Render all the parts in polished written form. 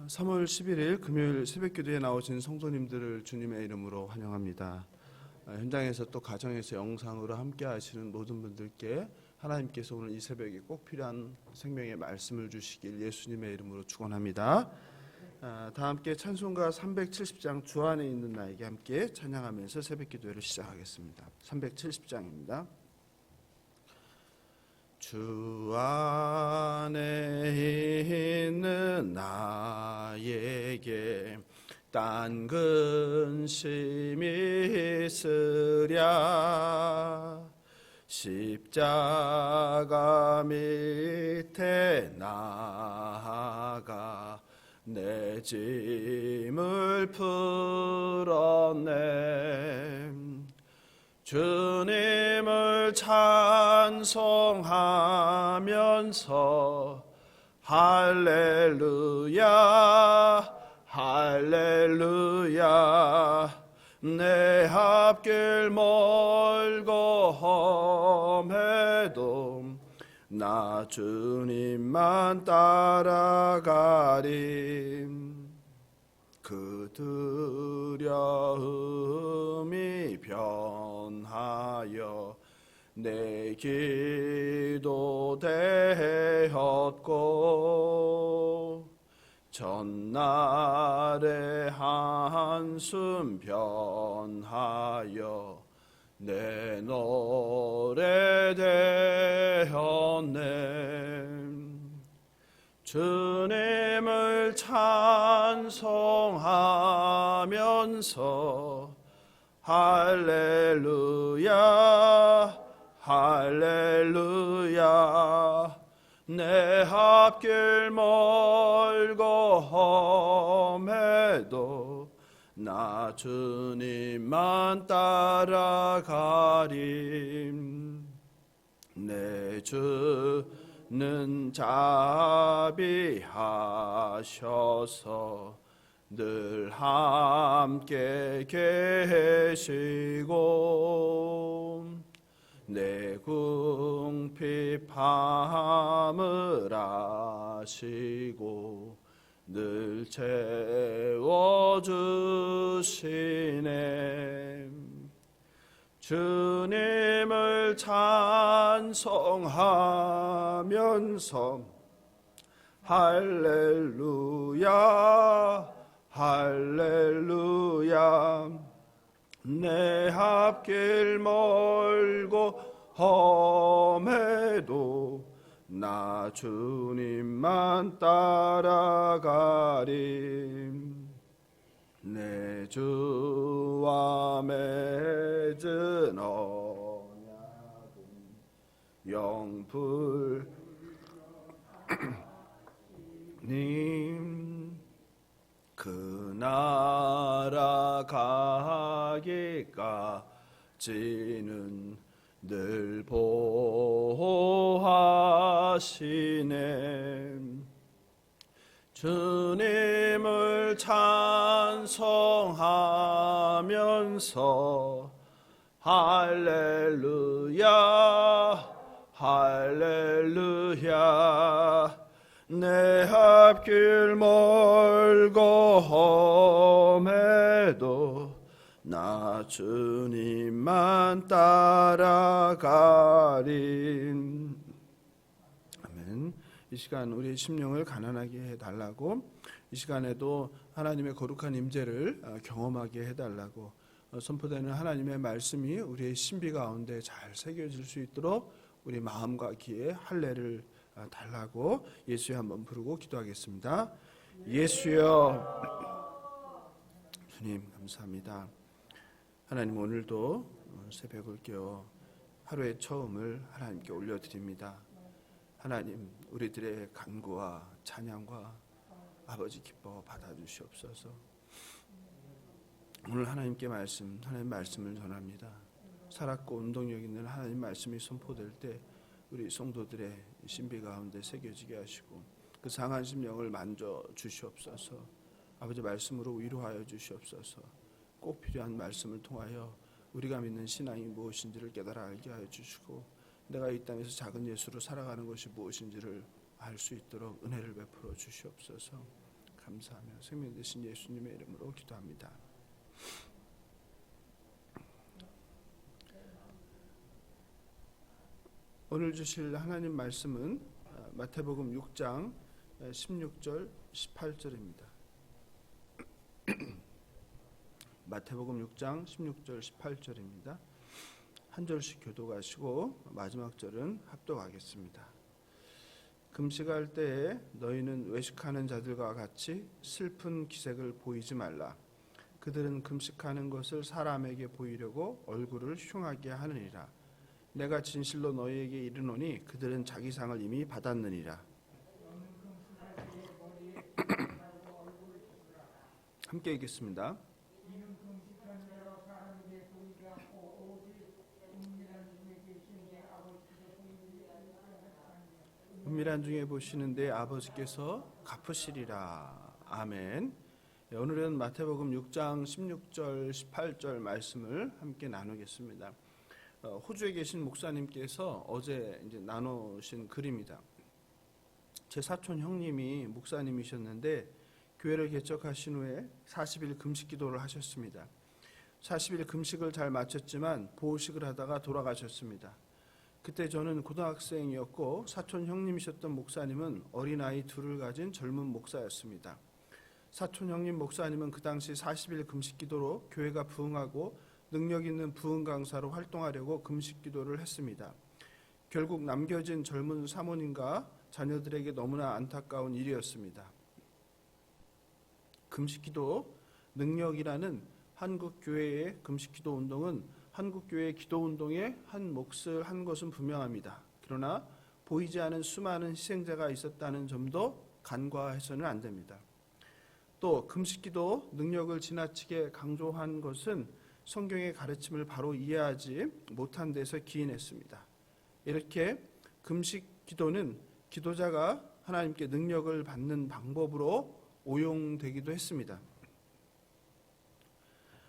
3월 11일 금요일 새벽기도에 나오신 성도님들을 주님의 이름으로 환영합니다. 현장에서 또 가정에서 영상으로 함께 하시는 모든 분들께 하나님께서 오늘 이 새벽에 꼭 필요한 생명의 말씀을 주시길 예수님의 이름으로 축원합니다. 다 함께 찬송가 370장 주 안에 있는 나에게 함께 찬양하면서 새벽기도회를 시작하겠습니다. 370장입니다. 주 안에 있는 나에게 딴 근심이 있으랴 십자가 밑에 나아가 내 짐을 풀었네. 주님을 찬송하면서 할렐루야 할렐루야 내 앞길 멀고 험해도 나 주님만 따라가리. 그 두려움이 변하여 내 기도 되었고 전날의 한숨 변하여 내 노래 되었네. 주님을 찬송하면서 할렐루야 할렐루야 내 앞길 멀고 험해도 나 주님만 따라가리. 내 주는 자비하셔서 늘 함께 계시고 내 궁핍함을 아시고 늘 채워주시네. 주님을 찬송하면서 할렐루야 할렐루야 내 앞길 멀고 험해도 나 주님만 따라가리. 내 주와 맺은 언약은 영불님. 그 나라 가기까지는 늘 보호하시네. 주님을 찬송하면서 할렐루야 할렐루야 내 앞길 멀고 험해도 나 주님만 따라가리. 아멘. 이 시간 우리의 심령을 가난하게 해달라고, 이 시간에도 하나님의 거룩한 임재를 경험하게 해달라고, 선포되는 하나님의 말씀이 우리의 신비 가운데 잘 새겨질 수 있도록 우리 마음과 귀에 할례를 달라고 예수여 한번 부르고 기도하겠습니다. 예수여. 주님 감사합니다. 하나님, 오늘도 새벽을 깨어 하루의 처음을 하나님께 올려드립니다. 하나님, 우리들의 간구와 찬양과 아버지 기뻐 받아주시옵소서. 오늘 하나님께 하나님 말씀을 전합니다. 살았고 운동력 있는 하나님 말씀이 선포될 때 우리 성도들의 신비 가운데 새겨지게 하시고 그 상한 심령을 만져 주시옵소서. 아버지 말씀으로 위로하여 주시옵소서. 꼭 필요한 말씀을 통하여 우리가 믿는 신앙이 무엇인지를 깨달아 알게 하여 주시고 내가 이 땅에서 작은 예수로 살아가는 것이 무엇인지를 알 수 있도록 은혜를 베풀어 주시옵소서. 감사하며 생명 되신 예수님의 이름으로 기도합니다. 오늘 주실 하나님 말씀은 마태복음 6장 16절 18절입니다. 마태복음 6장 16절 18절입니다. 한 절씩 교독하시고 마지막 절은 합독하겠습니다. 금식할 때에 너희는 외식하는 자들과 같이 슬픈 기색을 보이지 말라. 그들은 금식하는 것을 사람에게 보이려고 얼굴을 흉하게 하느니라. 내가 진실로 너희에게 이르노니 그들은 자기 상을 이미 받았느니라. 함께 읽겠습니다. 은밀한 중에 보시는데 아버지께서 갚으시리라. 아멘. 오늘은 마태복음 6장 16절 18절 말씀을 함께 나누겠습니다. 호주에 계신 목사님께서 어제 나누신 글입니다. 제 사촌 형님이 목사님이셨는데 교회를 개척하신 후에 40일 금식 기도를 하셨습니다. 40일 금식을 잘 마쳤지만 보호식을 하다가 돌아가셨습니다. 그때 저는 고등학생이었고 사촌 형님이셨던 목사님은 어린아이 둘을 가진 젊은 목사였습니다. 사촌 형님 목사님은 그 당시 40일 금식 기도로 교회가 부흥하고 능력 있는 부흥 강사로 활동하려고 금식 기도를 했습니다. 결국 남겨진 젊은 사모님과 자녀들에게 너무나 안타까운 일이었습니다. 금식 기도 능력이라는 한국 교회의 금식 기도 운동은 한국 교회의 기도 운동의 한 몫을 한 것은 분명합니다. 그러나 보이지 않은 수많은 희생자가 있었다는 점도 간과해서는 안 됩니다. 또 금식 기도 능력을 지나치게 강조한 것은 성경의 가르침을 바로 이해하지 못한 데서 기인했습니다. 이렇게 금식 기도는 기도자가 하나님께 능력을 받는 방법으로 오용되기도 했습니다.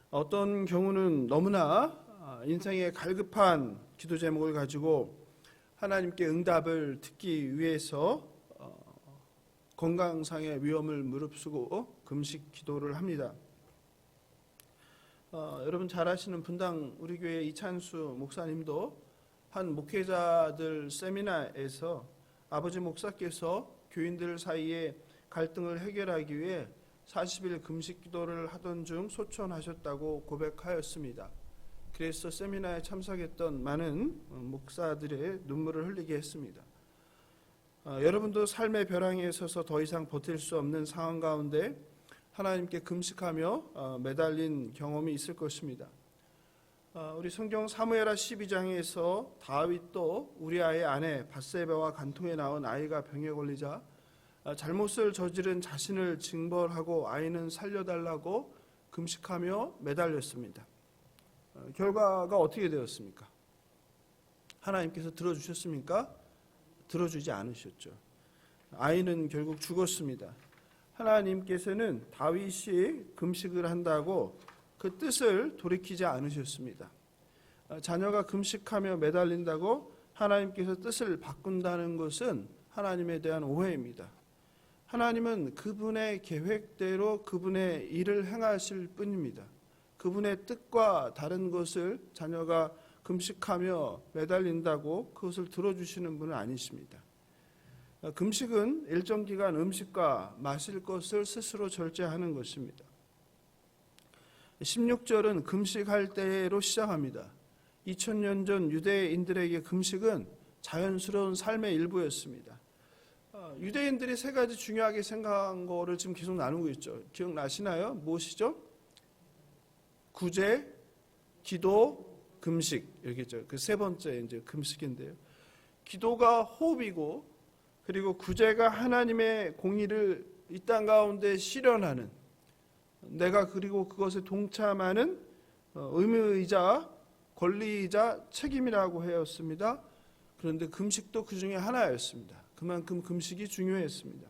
어떤 경우는 너무나 인생의 갈급한 기도 제목을 가지고 하나님께 응답을 듣기 위해서 건강상의 위험을 무릅쓰고 금식 기도를 합니다. 여러분 잘 아시는 분당 우리 교회 이찬수 목사님도 한 목회자들 세미나에서 아버지 목사께서 교인들 사이에 갈등을 해결하기 위해 40일 금식 기도를 하던 중 소천하셨다고 고백하였습니다. 그래서 세미나에 참석했던 많은 목사들의 눈물을 흘리게 했습니다. 여러분도 삶의 벼랑에 서서 더 이상 버틸 수 없는 상황 가운데 하나님께 금식하며 매달린 경험이 있을 것입니다. 우리 성경 사무엘하 12장에서 다윗도 우리아의 아내 밧세바와 간통에 나온 아이가 병에 걸리자 잘못을 저지른 자신을 징벌하고 아이는 살려달라고 금식하며 매달렸습니다. 결과가 어떻게 되었습니까? 하나님께서 들어주셨습니까? 들어주지 않으셨죠. 아이는 결국 죽었습니다. 하나님께서는 다윗이 금식을 한다고 그 뜻을 돌이키지 않으셨습니다. 자녀가 금식하며 매달린다고 하나님께서 뜻을 바꾼다는 것은 하나님에 대한 오해입니다. 하나님은 그분의 계획대로 그분의 일을 행하실 뿐입니다. 그분의 뜻과 다른 것을 자녀가 금식하며 매달린다고 그것을 들어주시는 분은 아니십니다. 금식은 일정 기간 음식과 마실 것을 스스로 절제하는 것입니다. 16절은 금식할 때로 시작합니다. 2000년 전 유대인들에게 금식은 자연스러운 삶의 일부였습니다. 유대인들이 세 가지 중요하게 생각한 거를 지금 계속 나누고 있죠. 기억나시나요? 무엇이죠? 구제, 기도, 금식. 여기죠. 그 세 번째 이제 금식인데요. 기도가 호흡이고, 그리고 구제가 하나님의 공의를 이 땅 가운데 실현하는, 내가 그리고 그것에 동참하는 의무이자 권리이자 책임이라고 하였습니다. 그런데 금식도 그 중에 하나였습니다. 그만큼 금식이 중요했습니다.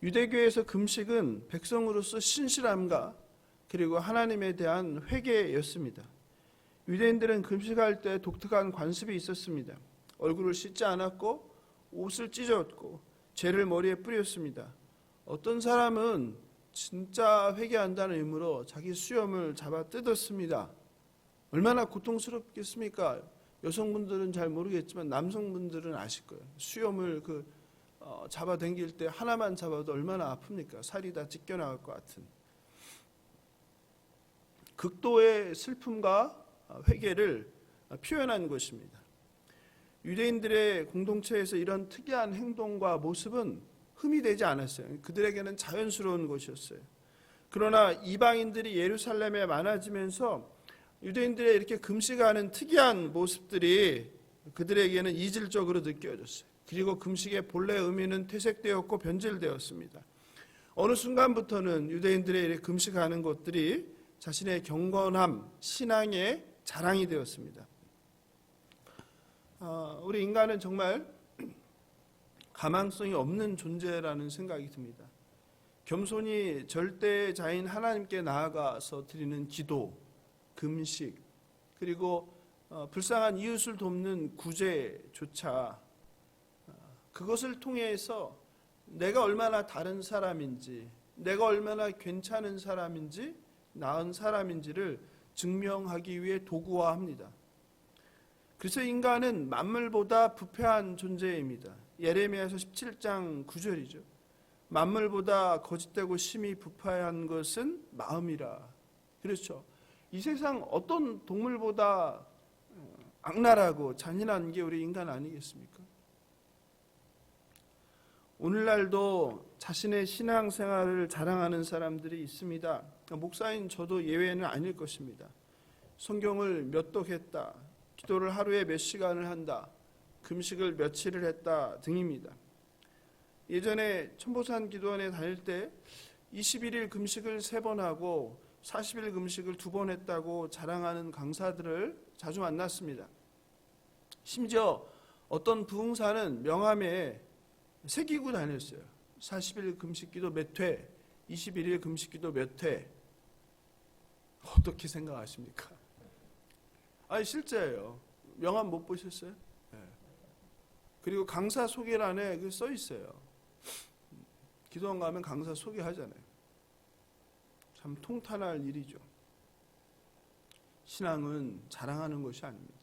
유대교에서 금식은 백성으로서 신실함과 그리고 하나님에 대한 회개였습니다. 유대인들은 금식할 때 독특한 관습이 있었습니다. 얼굴을 씻지 않았고 옷을 찢었고 죄를 머리에 뿌렸습니다. 어떤 사람은 진짜 회개한다는 의무로 자기 수염을 잡아 뜯었습니다. 얼마나 고통스럽겠습니까? 여성분들은 잘 모르겠지만 남성분들은 아실 거예요. 수염을 잡아당길 때 하나만 잡아도 얼마나 아픕니까? 살이 다 찢겨나갈 것 같은. 극도의 슬픔과 회개를 표현한 것입니다. 유대인들의 공동체에서 이런 특이한 행동과 모습은 흠이 되지 않았어요. 그들에게는 자연스러운 것이었어요. 그러나 이방인들이 예루살렘에 많아지면서 유대인들의 이렇게 금식하는 특이한 모습들이 그들에게는 이질적으로 느껴졌어요. 그리고 금식의 본래 의미는 퇴색되었고 변질되었습니다. 어느 순간부터는 유대인들의 금식하는 것들이 자신의 경건함, 신앙의 자랑이 되었습니다. 우리 인간은 정말 가망성이 없는 존재라는 생각이 듭니다. 겸손히 절대자인 하나님께 나아가서 드리는 기도, 금식, 그리고 불쌍한 이웃을 돕는 구제조차 그것을 통해서 내가 얼마나 다른 사람인지, 내가 얼마나 괜찮은 사람인지, 나은 사람인지를 증명하기 위해 도구화합니다. 그래서 인간은 만물보다 부패한 존재입니다. 예레미야서 17장 9절이죠. 만물보다 거짓되고 심히 부패한 것은 마음이라. 그렇죠. 이 세상 어떤 동물보다 악랄하고 잔인한 게 우리 인간 아니겠습니까? 오늘날도 자신의 신앙생활을 자랑하는 사람들이 있습니다. 목사인 저도 예외는 아닐 것입니다. 성경을 몇 독 했다, 기도를 하루에 몇 시간을 한다, 금식을 며칠을 했다 등입니다. 예전에 천보산 기도원에 다닐 때 21일 금식을 3번 하고 40일 금식을 2번 했다고 자랑하는 강사들을 자주 만났습니다. 심지어 어떤 부흥사는 명함에 새기고 다녔어요. 40일 금식기도 몇 회, 21일 금식기도 몇 회. 어떻게 생각하십니까? 아니 실제예요. 명함 못 보셨어요? 네. 그리고 강사 소개란에 써 있어요. 기도원 가면 강사 소개하잖아요. 참 통탄할 일이죠. 신앙은 자랑하는 것이 아닙니다.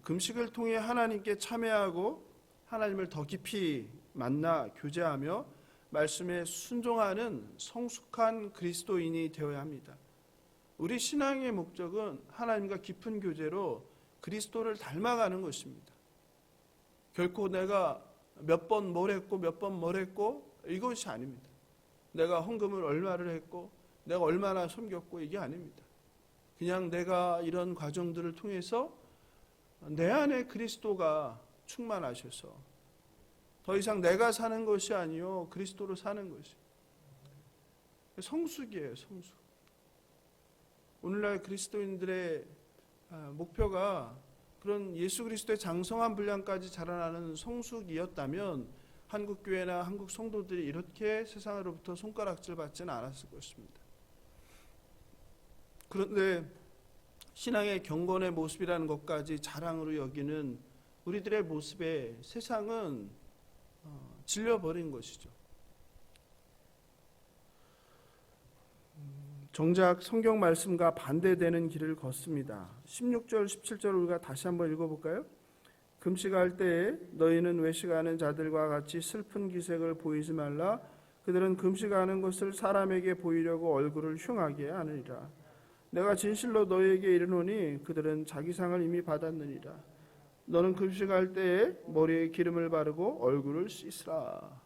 금식을 통해 하나님께 참여하고 하나님을 더 깊이 만나 교제하며 말씀에 순종하는 성숙한 그리스도인이 되어야 합니다. 우리 신앙의 목적은 하나님과 깊은 교제로 그리스도를 닮아가는 것입니다. 결코 내가 몇 번 뭘 했고 몇 번 뭘 했고 이것이 아닙니다. 내가 헌금을 얼마를 했고 내가 얼마나 섬겼고 이게 아닙니다. 그냥 내가 이런 과정들을 통해서 내 안에 그리스도가 충만하셔서 더 이상 내가 사는 것이 아니요 그리스도로 사는 것이 성숙이에요. 성숙. 오늘날 그리스도인들의 목표가 그런 예수 그리스도의 장성한 분량까지 자라나는 성숙이었다면 한국교회나 한국 성도들이 이렇게 세상으로부터 손가락질 받지는 않았을 것입니다. 그런데 신앙의 경건의 모습이라는 것까지 자랑으로 여기는 우리들의 모습에 세상은 질려버린 것이죠. 정작 성경 말씀과 반대되는 길을 걷습니다. 16절, 17절 우리가 다시 한번 읽어볼까요? 금식할 때에 너희는 외식하는 자들과 같이 슬픈 기색을 보이지 말라. 그들은 금식하는 것을 사람에게 보이려고 얼굴을 흉하게 하느니라. 내가 진실로 너희에게 이르노니 그들은 자기 상을 이미 받았느니라. 너는 금식할 때에 머리에 기름을 바르고 얼굴을 씻으라.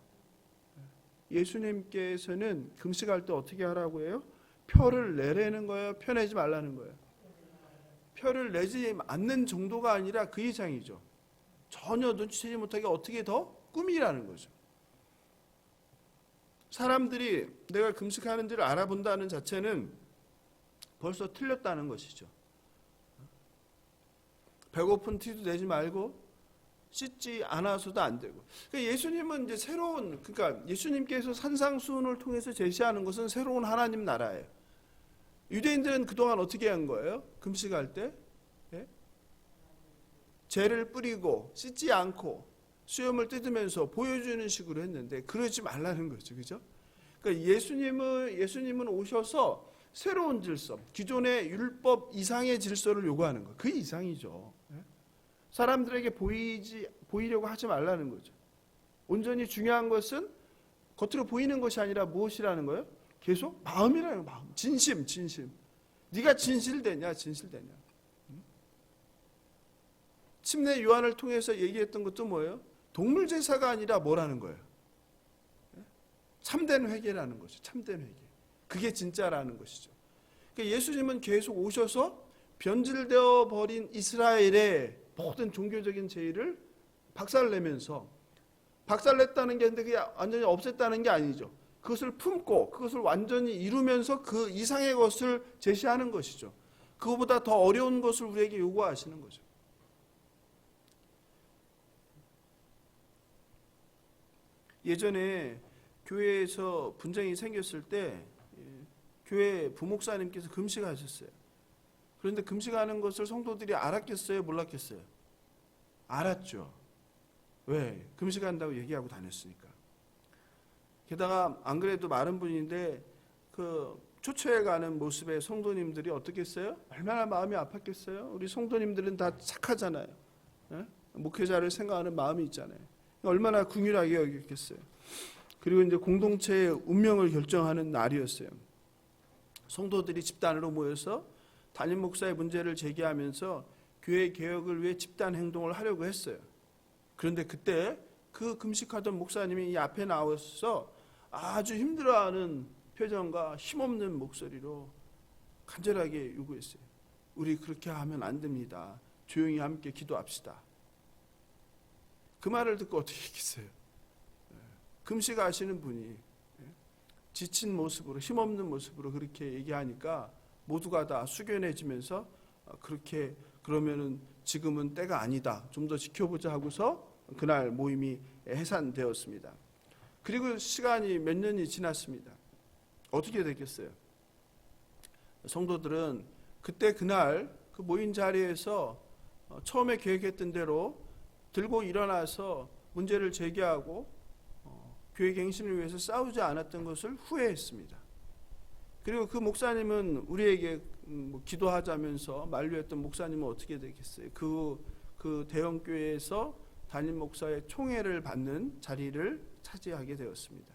예수님께서는 금식할 때 어떻게 하라고 해요? 표를 내라는 거예요? 펴내지 말라는 거예요? 표를 내지 않는 정도가 아니라 그 이상이죠. 전혀 눈치채지 못하게 어떻게 더 꾸미라는 거죠. 사람들이 내가 금식하는지를 알아본다는 자체는 벌써 틀렸다는 것이죠. 배고픈 티도 내지 말고 씻지 않아서도 안 되고. 그러니까 예수님은 이제 그러니까 예수님께서 산상수훈을 통해서 제시하는 것은 새로운 하나님 나라예요. 유대인들은 그동안 어떻게 한 거예요? 금식할 때? 예? 죄를 뿌리고 씻지 않고 수염을 뜯으면서 보여주는 식으로 했는데 그러지 말라는 거죠. 그죠? 그러니까 예수님은 오셔서 새로운 질서, 기존의 율법 이상의 질서를 요구하는 거. 그 이상이죠. 사람들에게 보이려고 하지 말라는 거죠. 온전히 중요한 것은 겉으로 보이는 것이 아니라 무엇이라는 거예요? 계속 마음이라는 거예요. 마음. 진심. 네가 진실되냐. 침례 요한을 통해서 얘기했던 것도 뭐예요? 동물 제사가 아니라 뭐라는 거예요? 참된 회개라는 거죠. 참된 회개. 그게 진짜라는 것이죠. 그러니까 예수님은 계속 오셔서 변질되어 버린 이스라엘의 모든 종교적인 제의를 박살내면서, 박살냈다는 게 근데 그게 완전히 없앴다는 게 아니죠. 그것을 품고 그것을 완전히 이루면서 그 이상의 것을 제시하는 것이죠. 그거보다 더 어려운 것을 우리에게 요구하시는 거죠. 예전에 교회에서 분쟁이 생겼을 때 교회 부목사님께서 금식하셨어요. 그런데 금식하는 것을 성도들이 알았겠어요? 몰랐겠어요? 알았죠. 왜? 금식한다고 얘기하고 다녔으니까. 게다가 안 그래도 마른 분인데 그 초초에 가는 모습에 성도님들이 어떻게 했어요? 얼마나 마음이 아팠겠어요? 우리 성도님들은 다 착하잖아요. 예? 목회자를 생각하는 마음이 있잖아요. 얼마나 긍휼하게 여겼겠어요. 그리고 이제 공동체의 운명을 결정하는 날이었어요. 성도들이 집단으로 모여서 담임 목사의 문제를 제기하면서 교회 개혁을 위해 집단 행동을 하려고 했어요. 그런데 그때 그 금식하던 목사님이 이 앞에 나와서 아주 힘들어하는 표정과 힘없는 목소리로 간절하게 요구했어요. 우리 그렇게 하면 안 됩니다. 조용히 함께 기도합시다. 그 말을 듣고 어떻게 했겠어요? 금식하시는 분이 지친 모습으로, 힘없는 모습으로 그렇게 얘기하니까 모두가 다 숙연해지면서 그렇게 그러면은 지금은 때가 아니다. 좀 더 지켜보자 하고서 그날 모임이 해산되었습니다. 그리고 시간이 몇 년이 지났습니다. 어떻게 됐겠어요? 성도들은 그때 그날 그 모인 자리에서 처음에 계획했던 대로 들고 일어나서 문제를 제기하고 교회 갱신을 위해서 싸우지 않았던 것을 후회했습니다. 그리고 그 목사님은 우리에게 기도하자면서 만류했던 목사님은 어떻게 되겠어요? 그 대형교회에서 담임 목사의 총애를 받는 자리를 차지하게 되었습니다.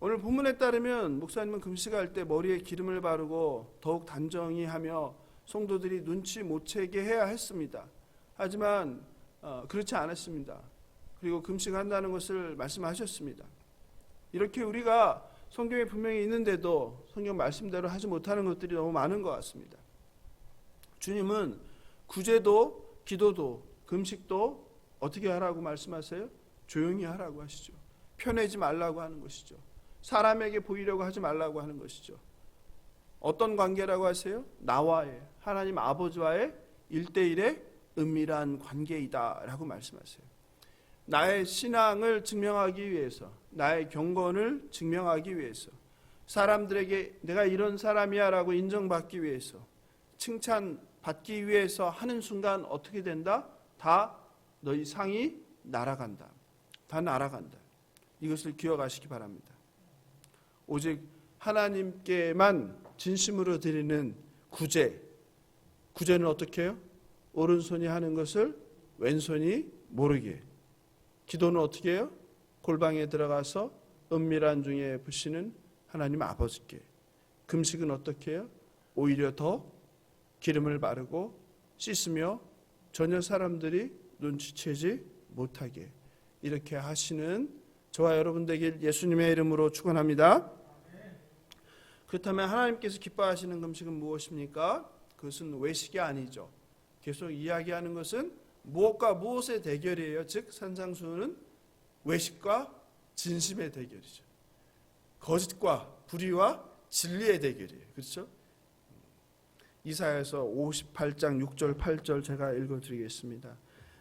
오늘 본문에 따르면 목사님은 금식할 때 머리에 기름을 바르고 더욱 단정히 하며 성도들이 눈치 못 채게 해야 했습니다. 하지만 그렇지 않았습니다. 그리고 금식한다는 것을 말씀하셨습니다. 이렇게 우리가 성경에 분명히 있는데도 성경 말씀대로 하지 못하는 것들이 너무 많은 것 같습니다. 주님은 구제도 기도도 금식도 어떻게 하라고 말씀하세요? 조용히 하라고 하시죠. 펴내지 말라고 하는 것이죠. 사람에게 보이려고 하지 말라고 하는 것이죠. 어떤 관계라고 하세요? 나와의, 하나님 아버지와의 1대1의 은밀한 관계이다 라고 말씀하세요. 나의 신앙을 증명하기 위해서, 나의 경건을 증명하기 위해서, 사람들에게 내가 이런 사람이야 라고 인정받기 위해서, 칭찬받기 위해서 하는 순간 어떻게 된다? 다 너희 상이 날아간다. 다 날아간다. 이것을 기억하시기 바랍니다. 오직 하나님께만 진심으로 드리는 구제는 어떻게 해요? 오른손이 하는 것을 왼손이 모르게. 기도는 어떻게 해요? 골방에 들어가서 은밀한 중에 부시는 하나님 아버지께. 금식은 어떻게 해요? 오히려 더 기름을 바르고 씻으며 전혀 사람들이 눈치채지 못하게. 이렇게 하시는 저와 여러분 되길 예수님의 이름으로 축원합니다. 그렇다면 하나님께서 기뻐하시는 금식은 무엇입니까? 그것은 외식이 아니죠. 계속 이야기하는 것은 무엇과 무엇의 대결이에요. 즉 산상수훈은 외식과 진심의 대결이죠. 거짓과 불의와 진리의 대결이에요. 그렇죠? 이사야서 58장 6절 8절 제가 읽어드리겠습니다.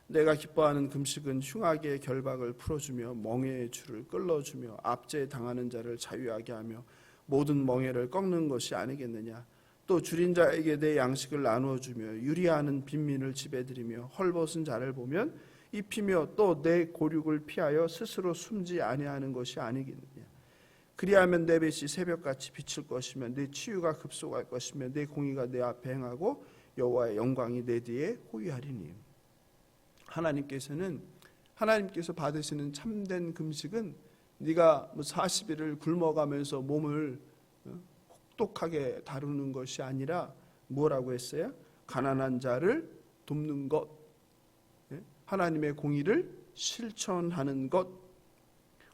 내가 기뻐하는 금식은 흉악의 결박을 풀어주며 멍에의 줄을 끌어주며 압제에 당하는 자를 자유하게 하며 모든 멍에를 꺾는 것이 아니겠느냐. 또 줄인 자에게 내 양식을 나누어 주며 유리하는 빈민을 지배드리며 헐벗은 자를 보면 입히며 또 내 고륙을 피하여 스스로 숨지 아니하는 것이 아니겠느냐. 그리하면 내 뱃이 새벽같이 비칠 것이며 내 치유가 급속할 것이며 내 공의가 내 앞에 행하고 여호와의 영광이 내 뒤에 호위하리니. 하나님께서 받으시는 참된 금식은 네가 40일을 굶어가면서 몸을 혹독하게 다루는 것이 아니라 뭐라고 했어요? 가난한 자를 돕는 것, 하나님의 공의를 실천하는 것,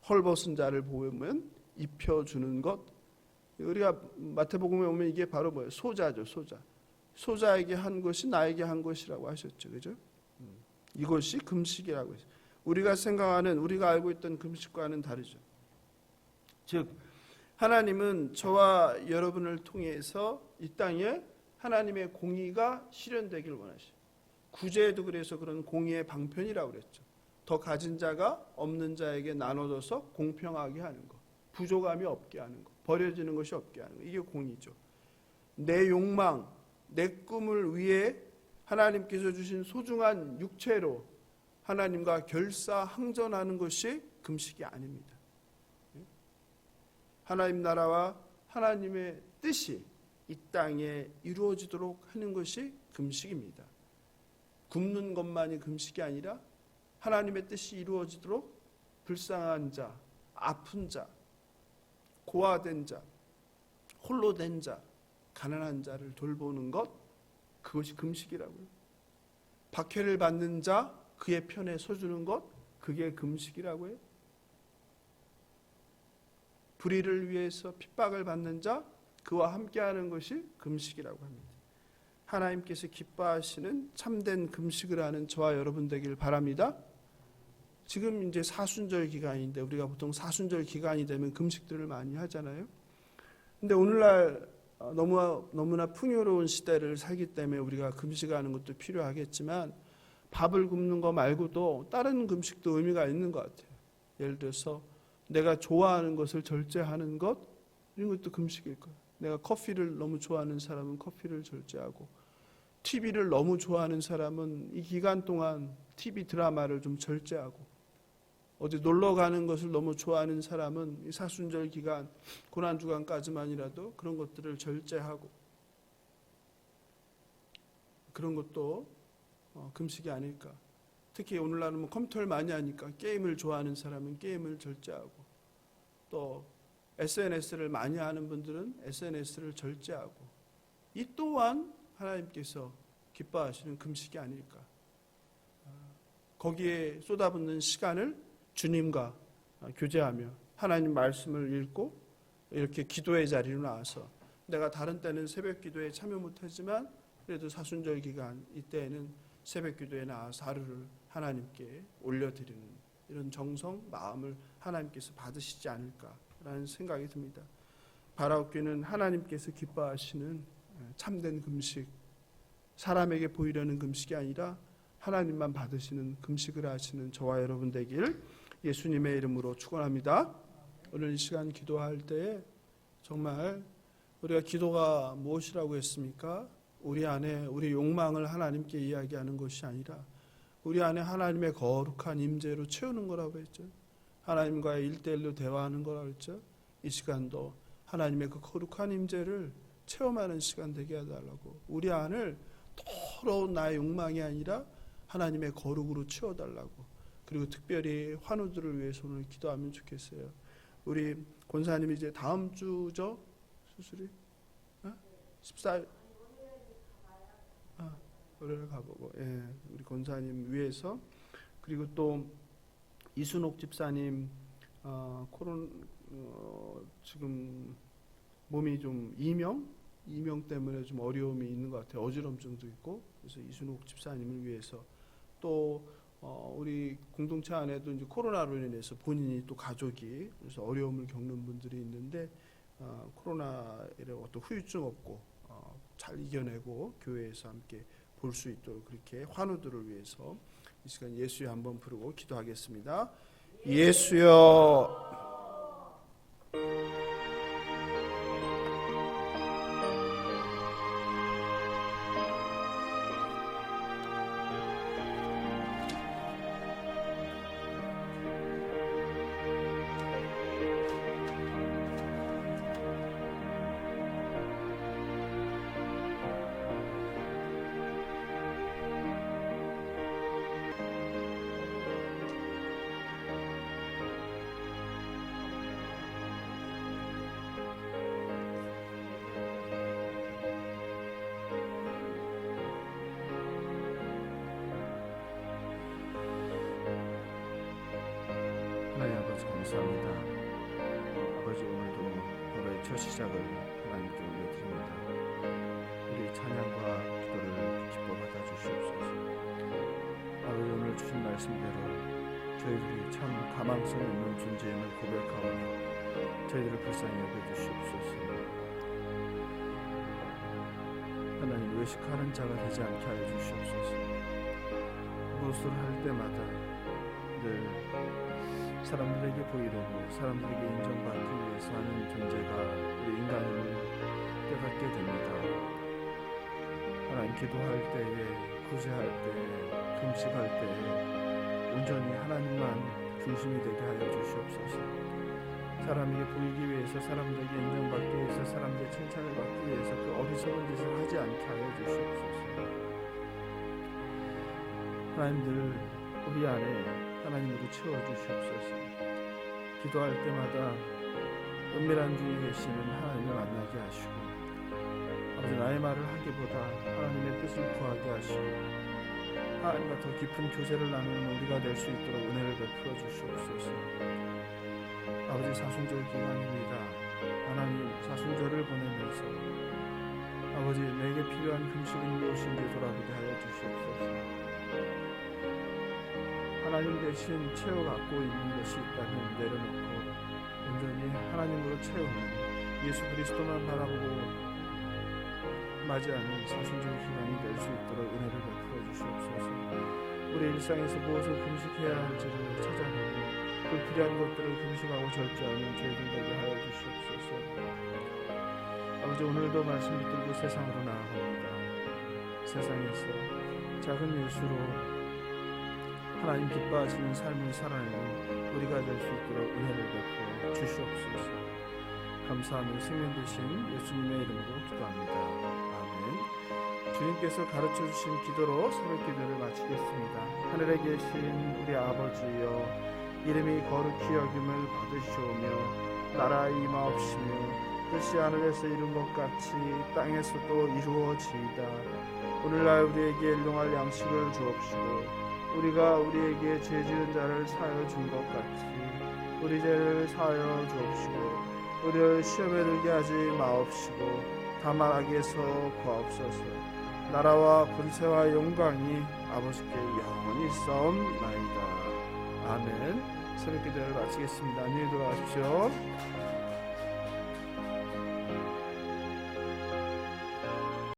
헐벗은 자를 보면 입혀주는 것. 우리가 마태복음에 보면 이게 바로 뭐예요? 소자죠, 소자. 소자에게 한 것이 나에게 한 것이라고 하셨죠, 그죠? 이것이 금식이라고 했어요. 우리가 생각하는, 우리가 알고 있던 금식과는 다르죠. 즉 하나님은 저와 여러분을 통해서 이 땅에 하나님의 공의가 실현되길 원하시죠. 구제에도 그래서 그런 공의의 방편이라고 그랬죠. 더 가진 자가 없는 자에게 나눠줘서 공평하게 하는 것, 부족함이 없게 하는 것, 버려지는 것이 없게 하는 것, 이게 공의죠. 내 욕망, 내 꿈을 위해 하나님께서 주신 소중한 육체로 하나님과 결사항전하는 것이 금식이 아닙니다. 하나님 나라와 하나님의 뜻이 이 땅에 이루어지도록 하는 것이 금식입니다. 굶는 것만이 금식이 아니라 하나님의 뜻이 이루어지도록 불쌍한 자, 아픈 자, 고아된 자, 홀로 된 자, 가난한 자를 돌보는 것, 그것이 금식이라고요. 박해를 받는 자, 그의 편에 서주는 것, 그게 금식이라고요. 불의를 위해서 핍박을 받는 자, 그와 함께하는 것이 금식이라고 합니다. 하나님께서 기뻐하시는 참된 금식을 하는 저와 여러분 되길 바랍니다. 지금 이제 사순절 기간인데 우리가 보통 사순절 기간이 되면 금식들을 많이 하잖아요. 근데 오늘날 너무나 풍요로운 시대를 살기 때문에 우리가 금식하는 것도 필요하겠지만 밥을 굶는 거 말고도 다른 금식도 의미가 있는 것 같아요. 예를 들어서 내가 좋아하는 것을 절제하는 것, 이런 것도 금식일 거예요. 내가 커피를 너무 좋아하는 사람은 커피를 절제하고, TV를 너무 좋아하는 사람은 이 기간 동안 TV 드라마를 좀 절제하고, 어디 놀러 가는 것을 너무 좋아하는 사람은 이 사순절 기간, 고난주간까지만이라도 그런 것들을 절제하고, 그런 것도 금식이 아닐까. 특히 오늘날은 컴퓨터를 많이 하니까 게임을 좋아하는 사람은 게임을 절제하고, 또 SNS를 많이 하는 분들은 SNS를 절제하고, 이 또한 하나님께서 기뻐하시는 금식이 아닐까. 거기에 쏟아붓는 시간을 주님과 교제하며 하나님 말씀을 읽고 이렇게 기도의 자리로 나와서, 내가 다른 때는 새벽 기도에 참여 못하지만 그래도 사순절 기간 이때에는 새벽 기도에 나와서 하루를 하나님께 올려드리는 이런 정성, 마음을 하나님께서 받으시지 않을까라는 생각이 듭니다. 바라옵기는 하나님께서 기뻐하시는 참된 금식, 사람에게 보이려는 금식이 아니라 하나님만 받으시는 금식을 하시는 저와 여러분 되길 예수님의 이름으로 축원합니다. 오늘 이 시간 기도할 때에 정말 우리가 기도가 무엇이라고 했습니까? 우리 안에 우리 욕망을 하나님께 이야기하는 것이 아니라 우리 안에 하나님의 거룩한 임재로 채우는 거라고 했죠. 하나님과의 1:1로 대화하는 거라고 했죠. 이 시간도 하나님의 그 거룩한 임재를 체험하는 시간 되게 해달라고, 우리 안을 더러운 나의 욕망이 아니라 하나님의 거룩으로 채워달라고, 그리고 특별히 환우들을 위해서 오늘 기도하면 좋겠어요. 우리 권사님이 이제 다음 주죠? 수술이? 14일? 월요일 가보고, 예, 우리 권사님 위해서, 그리고 또 이순옥 집사님 지금 몸이 좀 이명 때문에 좀 어려움이 있는 것 같아요. 어지럼증도 있고, 그래서 이순옥 집사님을 위해서, 또 우리 공동체 안에도 이제 코로나로 인해서 본인이 또 가족이 그래서 어려움을 겪는 분들이 있는데 코로나의 어떤 후유증 없고 잘 이겨내고 교회에서 함께 볼 수 있도록 그렇게 환우들을 위해서 이 시간 예수여 한번 부르고 기도하겠습니다. 예수여. 감사합니다. 아버지, 오늘도 하루의 첫 시작을 하나님께 올려드립니다. 우리 찬양과 기도를 기뻐 받아주시옵소서. 아버지, 오늘 주신 말씀대로 저희들이 참 가망성 없는 존재임을 고백하오니 저희들을 불쌍히 여겨주시옵소서. 하나님, 외식하는 자가 되지 않게 하여 주시옵소서. 무엇을 할 때마다 늘 사람들에게 보이려고 사람들에게 인정받기 위해서 하는 존재가 우리 인간을 깨닫게 됩니다. 하나님, 기도할 때에, 구제할 때에, 금식할 때에 온전히 하나님만 중심이 되게 하여 주시옵소서. 사람에게 보이기 위해서, 사람들에게 인정받기 위해서, 사람들의 칭찬을 받기 위해서 그 어리석은 짓을 하지 않게 하여 주시옵소서. 하나님들, 우리 안에 하나님으로 채워주시옵소서. 기도할 때마다 은밀한 중에 계시는 하나님을 만나게 하시고, 아버지, 나의 말을 하기보다 하나님의 뜻을 구하게 하시고, 하나님과 더 깊은 교제를 나누는 우리가 될 수 있도록 은혜를 베풀어 주시옵소서. 아버지, 사순절 기간입니다. 하나님, 사순절을 보내면서 아버지, 내게 필요한 금식은 무엇인지 돌아보게 하여 주시옵소서. 하나님 대신 채워 갖고 있는 것이 있다면 내려놓고 온전히 하나님으로 채우는 예수 그리스도만 바라보고 맞이하는 사순절 기간이 될 수 있도록 은혜를 베풀어 주시옵소서. 우리 일상에서 무엇을 금식해야 할지를 찾아보고 불필요한 것들을 금식하고 절제하는 저희들 되게 하여 주시옵소서. 아버지, 오늘도 말씀 붙들고 세상으로 나아갑니다. 세상에서 작은 일수로 하나님 기뻐하시는 삶을 살아내는 우리가 될 수 있도록 은혜를 베풀어 주시옵소서. 감사하며 생명 되신 예수님의 이름으로 기도합니다. 아멘. 주님께서 가르쳐 주신 기도로 새벽 기도를 마치겠습니다. 하늘에 계신 우리 아버지여, 이름이 거룩히 여김을 받으시오며 나라가 임하옵시며 뜻이 하늘에서 이룬 것 같이 땅에서도 이루어지이다. 오늘날 우리에게 일용할 양식을 주옵시고 우리가 우리에게 죄 지은 자를 사하여 준 것 같이 우리 죄를 사하여 주옵시고 우리를 시험에 들게 하지 마옵시고 다만 악에서 구하옵소서. 나라와 권세와 영광이 아버지께 영원히 있사옵나이다. 아멘. 새벽 기도를 마치겠습니다. 안녕히 돌아가십시오.